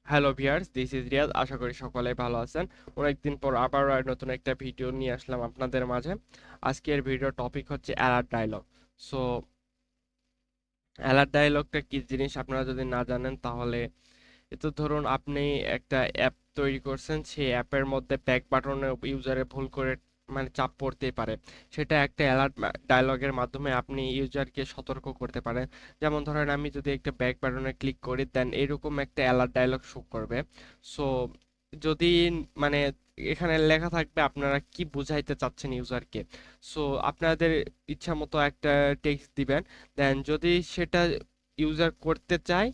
Hello viewers, this is Riyad. আশা করি সকলেই ভালো আছেন। অনেকদিন পর আবারও নতুন একটা ভিডিও নিয়ে আসলাম আপনাদের মাঝে। আজকের ভিডিও টপিক হচ্ছে অ্যালার্ট ডায়লগ। সো অ্যালার্ট ডায়লগটা কি জিনিস আপনারা যদি না জানেন তাহলে তো ধরুন আপনি একটা অ্যাপ তৈরি করছেন, সেই অ্যাপের মধ্যে ব্যাক বাটনে ইউজারে ভুল করে মানে চাপ পড়তেই পারে। সেটা একটা অ্যালার্ট ডায়লগের মাধ্যমে আপনি ইউজারকে সতর্ক করতে পারেন। যেমন ধরেন আমি যদি একটা ব্যাক বাটনে ক্লিক করি দেন এরকম একটা অ্যালার্ট ডায়লগ শো করবে। সো যদি মানে এখানে লেখা থাকবে আপনারা কি বুঝাইতে চাচ্ছেন ইউজারকে। সো আপনাদের ইচ্ছা মতো একটা টেক্সট দিবেন। দেন যদি সেটা ইউজার করতে চায়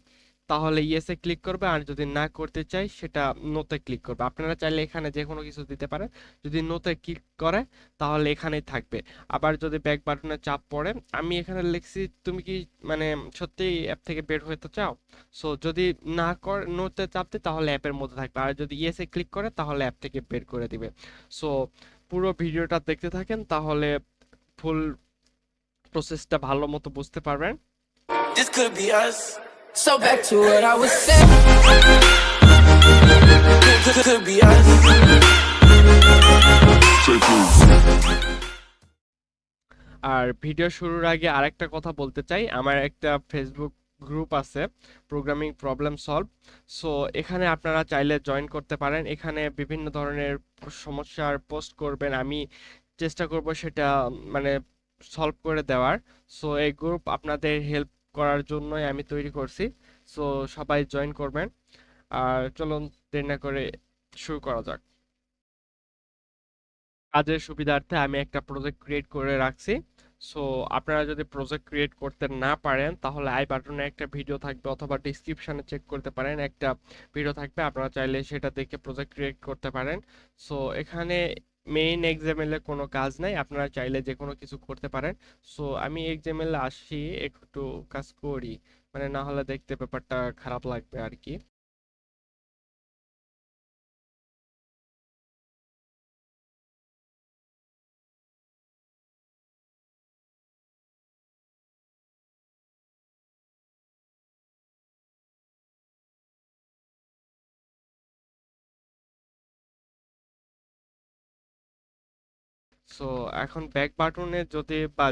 তাহলে ইয়েসে ক্লিক করবে, আর যদি না করতে চাই সেটা নোতে ক্লিক করবে। আপনারা চাইলে এখানে যে কোনো কিছু দিতে পারেন। যদি নোতে ক্লিক করে তাহলে এখানেই থাকবে। আবার যদি ব্যাক বাটনে চাপ পড়ে, আমি এখানে লিখছি তুমি কি মানে সত্যি অ্যাপ থেকে বের হতে চাও। সো যদি না কর নোতে চাপ দেয় তাহলে অ্যাপের মধ্যে থাকবে, আর যদি ইয়েসে ক্লিক করে তাহলে অ্যাপ থেকে বের করে দিবে। সো পুরো ভিডিওটা দেখতে থাকেন, তাহলে ফুল প্রসেসটা ভালো মতো বুঝতে পারবেন। This could be us. So back to what I was saying. Could be us. আর ভিডিও শুরুর আগে আরেকটা কথা বলতে চাই, আমার একটা ফেসবুক গ্রুপ আছে, প্রোগ্রামিং প্রবলেম সলভ। সো এখানে আপনারা চাইলে জয়েন করতে পারেন। এখানে বিভিন্ন ধরনের সমস্যার পোস্ট করবেন, আমি চেষ্টা করব সেটা মানে সলভ করে দেওয়ার। সো এই গ্রুপ আপনাদের হেল্প করার জন্যই আমি তৈরি করছি। সো সবাই জয়েন করবেন। আর চলুন দেরি না করে শুরু করা যাক। কাজের সুবিধার্থে আমি একটা প্রজেক্ট ক্রিয়েট করে রাখছি। সো আপনারা যদি প্রজেক্ট ক্রিয়েট করতে না পারেন তাহলে আই বাটনে একটা ভিডিও থাকবে, অথবা ডিসক্রিপশনে চেক করতে পারেন, একটা ভিডিও থাকবে, আপনারা চাইলে সেটা দেখে প্রজেক্ট ক্রিয়েট করতে পারেন। সো এখানে মেইন এক্সএমএল এ কোনো কাজ নাই, আপনারা চাইলে যে কোনো কিছু করতে পারেন। সো আমি এক্সএমএল এ আসি, একটু কাজ করি, মানে না হলে দেখতে ব্যাপারটা খারাপ লাগবে আর কি। সো এখন ব্যাক বাটনে যদি বা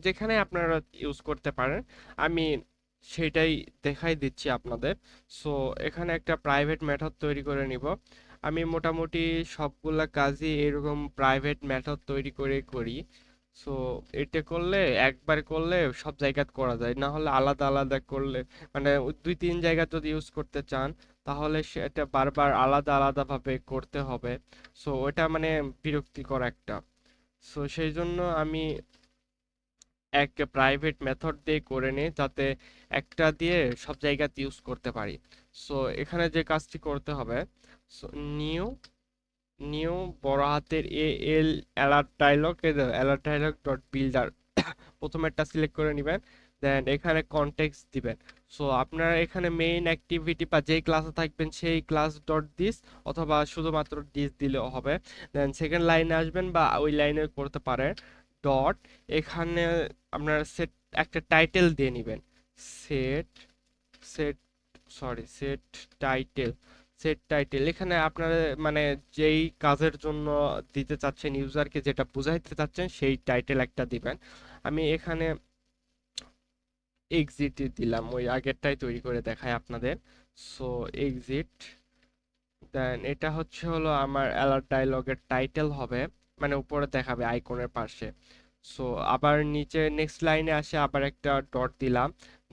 যেখানে আপনারা ইউজ করতে পারেন, আমি সেটাই দেখাই দিচ্ছি আপনাদের। সো এখানে একটা প্রাইভেট মেথড তৈরি করে নিব। আমি মোটামুটি সবগুলা কাজই এরকম প্রাইভেট মেথড তৈরি করে করি। সো এটা করলে একবার করলে সব জায়গায় করা যায়, না হলে আলাদা আলাদা করলে মানে ওই দুই তিন জায়গা যদি ইউজ করতে চান তাহলে সেটা বারবার আলাদা আলাদা ভাবে করতে হবে। সো ওটা মানে বিরক্তিকর একটা। সো সেই জন্য আমি এক প্রাইভেট মেথড দিয়ে করে নিই, যাতে একটা দিয়ে সব জায়গাতে ইউজ করতে পারি। সো এখানে যে কাজটি করতে হবে, সো নিউ নিউ বড় হাতের L alert dialog, alert dialog dot builder প্রথমেরটা সিলেক্ট করে নেবেন। দেন এখানে কনটেক্সট দিবেন। সো আপনারা এখানে মেইন অ্যাক্টিভিটি বা যেই ক্লাসে থাকবেন সেই ক্লাস ডট দিস, অথবা শুধুমাত্র দিস দিলেও হবে। দেন সেকেন্ড লাইনে আসবেন বা ওই লাইনে করতে পারেন ডট। এখানে আপনারা সেট একটা টাইটেল দিয়ে নেবেন। Set set set title. Set title এখানে আপনারা মানে যেই কাজের জন্য দিতে চাচ্ছেন ইউজারকে, যেটা বুঝাইতে চাচ্ছেন সেই টাইটেল একটা দিবেন। আমি এখানে এক্সিট দিলাম, ওই আগেরটাই তৈরি করে দেখায় আপনাদের। So exit. দেন এটা হলো আমার অ্যালার্ট ডায়লগের টাইটেল হবে, মানে উপরে দেখাবে আইকনের পাশে। সো আবার নিচে নেক্সট লাইনে আসে আবার একটা ডট দিলাম।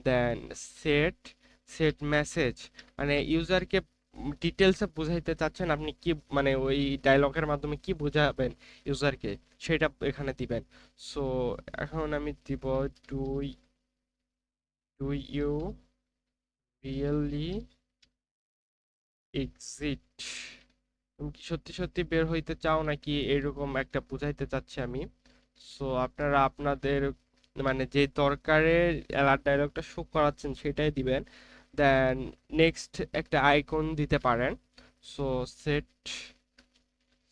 দেন সেট সেট মেসেজ, মানে ইউজারকে ডিটেলসে বুঝাইতে চাচ্ছেন আপনি কি, মানে ওই ডায়লগের মাধ্যমে কি বুঝাবেন ইউজারকে, সেটা এখানে দিবেন। সো এখন আমি দিব do do you really exit, তুমি কি সত্যি সত্যি বের হইতে চাও নাকি, এরকম একটা বুঝাইতে চাচ্ছি আমি। সো আপনারা আপনাদের মানে যে দরকারের অ্যালার্ট ডায়লগটা শো করাচ্ছেন সেটাই দিবেন। দেন নেক্সট একটা আইকন দিতে পারেন। So set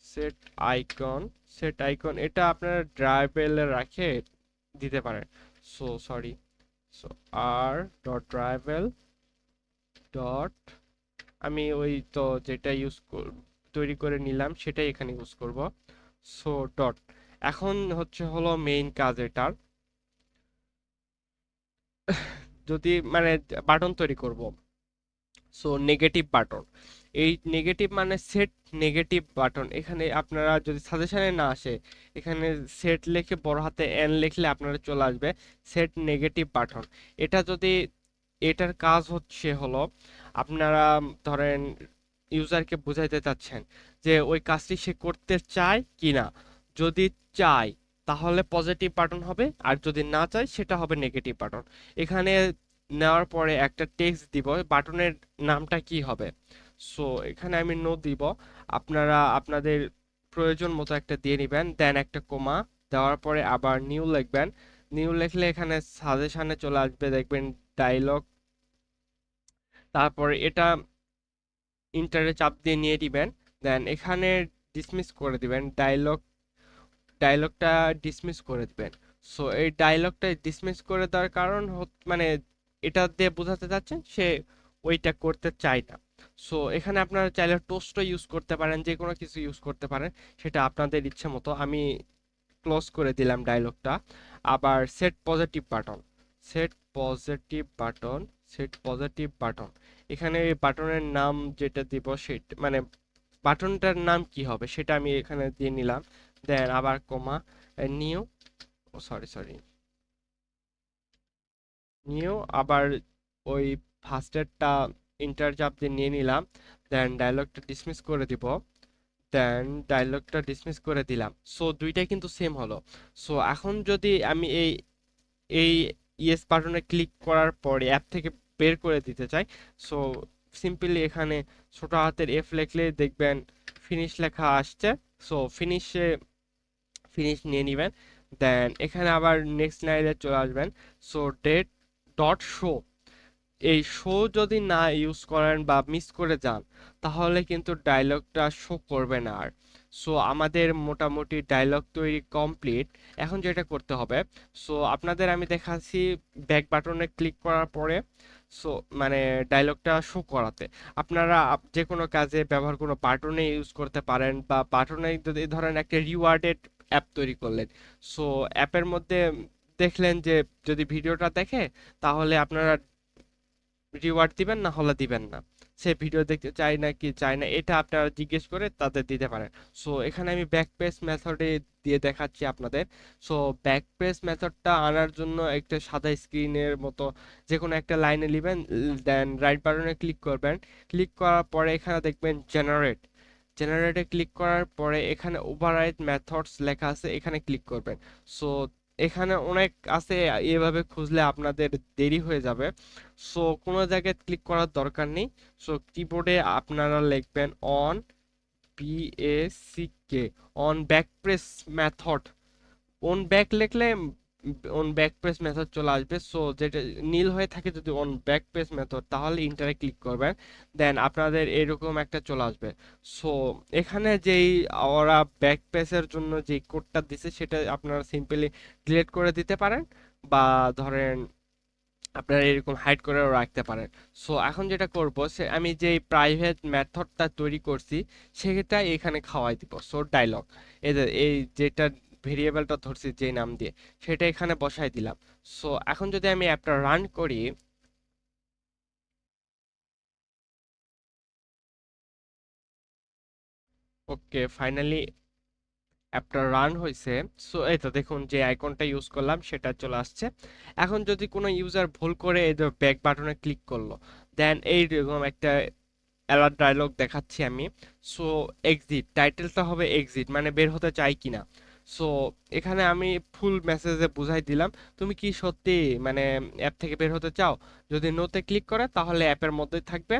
set icon set icon এটা আপনারা ড্রাইভেলে রাখে দিতে পারেন। So sorry, so R dot drawable dot আমি ওই তো যেটা তৈরি করে নিলাম সেটাই এখানে ইউজ করব। সো ডট, এখন হলো মেইন কাজ এটার। যদি মানে বাটন তৈরি করব, সো নেগেটিভ বাটন, এই নেগেটিভ মানে সেট নেগেটিভ বাটন। এখানে আপনারা যদি সাজেশনে না আসে, এখানে সেট লিখে বড় হাতে এন লিখলে আপনারা চলে আসবে সেট নেগেটিভ বাটন। এটা যদি, এটার কাজ হলো আপনারা ধরেন ইউজারকে বুঝাইতে চাচ্ছেন যে ওই কাজটি সে করতে চায় কিনা। যদি চায় তাহলে পজিটিভ বাটন হবে, আর যদি না চায় সেটা হবে নেগেটিভ বাটন। এখানে নেওয়ার পরে একটা টেক্সট দিব, বাটনের নামটা কি হবে। সো এখানে আমি নো দিব, আপনারা আপনাদের প্রয়োজন মতো একটা দিয়ে নেবেন, দেন একটা কোমা দেওয়ার পরে আবার নিউ লিখবেন। নিউ লিখলে এখানে সাজেশনে চলে আসবে, দেখবেন ডায়লগ। তারপরে এটা ইন্টারে চাপ দিয়ে নিয়ে দিবেন, দেন এখানে ডিসমিস করে দিবেন, ডায়লগটা ডিসমিস করে দিবেন। সো এই ডায়লগটা ডিসমিস করে দেওয়ার কারণ মানে এটা দিয়ে বোঝাতে চাচ্ছেন সে ওইটা করতে চায় না। সো এখানে আপনারা চাইলে টোস্টও ইউজ করতে পারেন, যে কোনো কিছু ইউজ করতে পারেন, সেটা আপনাদের ইচ্ছে মতো। আমি ক্লোজ করে দিলাম ডায়লগটা। আবার set positive button, set positive button, set positive button. এখানে এই বাটনের নাম যেটা দিব সেটা মানে বাটনটার নাম কি হবে সেটা আমি এখানে দিয়ে নিলাম, দেন আবার কমা নিউ, সরি নিউ, আবার ওই ফার্স্টেরটা ইন্টার চাপ দিয়ে নিয়ে নিলাম, দেন ডায়লগটা ডিসমিস করে দিব, দেন ডায়লগটা ডিসমিস করে দিলাম। সো দুইটাই কিন্তু সেম হলো। সো এখন যদি আমি এই এই ইয়েস বাটনে ক্লিক করার পরে অ্যাপ থেকে বের করে দিতে চাই, সো সিম্পলি এখানে ছোট হাতের এফ লিখলে দেখবেন ফিনিশ লেখা আসছে। সো ফিনিশ নিয়ে নেবেন, দেন এখানে আবার নেক্সট লাইনে চলে আসবেন। সো ডেট ডট শো, এই শো যদি না ইউজ করেন বা মিস করে যান তাহলে কিন্তু ডায়লগটা শো করবে না আর। সো আমাদের মোটামুটি ডায়লগ তৈরি কমপ্লিট। এখন যেটা করতে হবে, সো আপনাদের আমি দেখাচ্ছি ব্যাক বাটনে ক্লিক করার পরে, সো মানে ডায়লগটা শো করাতে আপনারা যে কোনো কাজে ব্যবহার কোনো বাটনে ইউজ করতে পারেন, বা বাটনে যদি ধরেন একটা রিওয়ার্ডেড অ্যাপ তৈরি করলেন, সো অ্যাপের মধ্যে দেখলেন যে যদি ভিডিওটা দেখে তাহলে আপনারা রিওয়ার্ড দিবেন, না হলে দিবেন না। সে ভিডিও দেখতে চায় না কি চায় না এটা আপনারা জিজ্ঞেস করে তাদের দিতে পারেন। সো এখানে আমি ব্যাক পেজ মেথডে দিয়ে দেখাচ্ছি আপনাদের। সো ব্যাক পেজ মেথডটা আনার জন্য একটা সাদা স্ক্রিনের মতো যে কোনো একটা লাইনে নেবেন, দেন রাইট বাটনে ক্লিক করবেন। ক্লিক করার পরে এখানে দেখবেন জেনারেটে ক্লিক করার পরে এখানে ওভাররাইড মেথডস লেখা আছে, এখানে ক্লিক করবেন। সো এখানে অনেক আছে, এভাবে খুঁজলে আপনাদের দেরি হয়ে যাবে। সো কোনো জায়গায় ক্লিক করার দরকার নেই। সো কিবোর্ডে আপনারা লিখবেন on BACK, on back press method. On back লিখলে অন ব্যাক প্রেস মেথড চলে আসবে। সো যেটা নীল হয়ে থাকে যদি অন ব্যাক প্রেস মেথড, তাহলে ইন্টারে ক্লিক করবেন, দেন আপনাদের এরকম একটা চলে আসবে। সো এখানে যেই ওরা ব্যাক পেজের জন্য যে কোডটা দিছে সেটা আপনারা সিম্পলি ডিলিট করে দিতে পারেন, বা ধরেন আপনারা এরকম হাইড করেও রাখতে পারেন। সো এখন যেটা করব, সে আমি যে প্রাইভেট মেথডটা তৈরি করছি সেটা এখানে খাওয়াই দিব। সো ডায়লগ, এই যে এই যেটা ভেরিয়েবলটা ধরছি যে নাম দিয়ে, সেটা এখানে বসাই দিলাম। সো এখন যদি আমি অ্যাপটা রান করি, ওকে ফাইনালি অ্যাপটা রান হয়েছে। সো এই তো দেখুন যে আইকনটা ইউজ করলাম সেটা চলে আসছে। এখন যদি কোনো ইউজার ভুল করে এই যে ব্যাক বাটনে ক্লিক করলো, দেন এইরকম একটা অ্যালার্ট ডায়লগ দেখাচ্ছি আমি। সো এক্সিট, টাইটেলটা হবে এক্সিট মানে বের হতে চাই কিনা। সো এখানে আমি ফুল মেসেজে বুঝাই দিলাম তুমি কি সত্যি মানে অ্যাপ থেকে বের হতে চাও। যদি নোতে ক্লিক করে তাহলে অ্যাপের মধ্যেই থাকবে,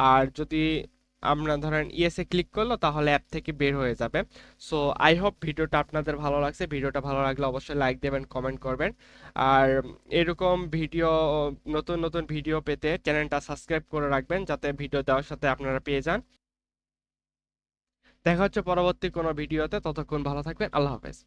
আর যদি আমরা ধরেন ইয়েসে ক্লিক করলো তাহলে অ্যাপ থেকে বের হয়ে যাবে। সো আই হোপ ভিডিওটা আপনাদের ভালো লাগছে। ভিডিওটা ভালো লাগলে অবশ্যই লাইক দেবেন, কমেন্ট করবেন। আর এরকম ভিডিও, নতুন নতুন ভিডিও পেতে চ্যানেলটা সাবস্ক্রাইব করে রাখবেন যাতে ভিডিও দেওয়ার সাথে আপনারা পেয়ে যান। দেখা হচ্ছে পরবর্তী কোনো ভিডিওতে, ততক্ষণ ভালো থাকবেন, আল্লাহ হাফেজ।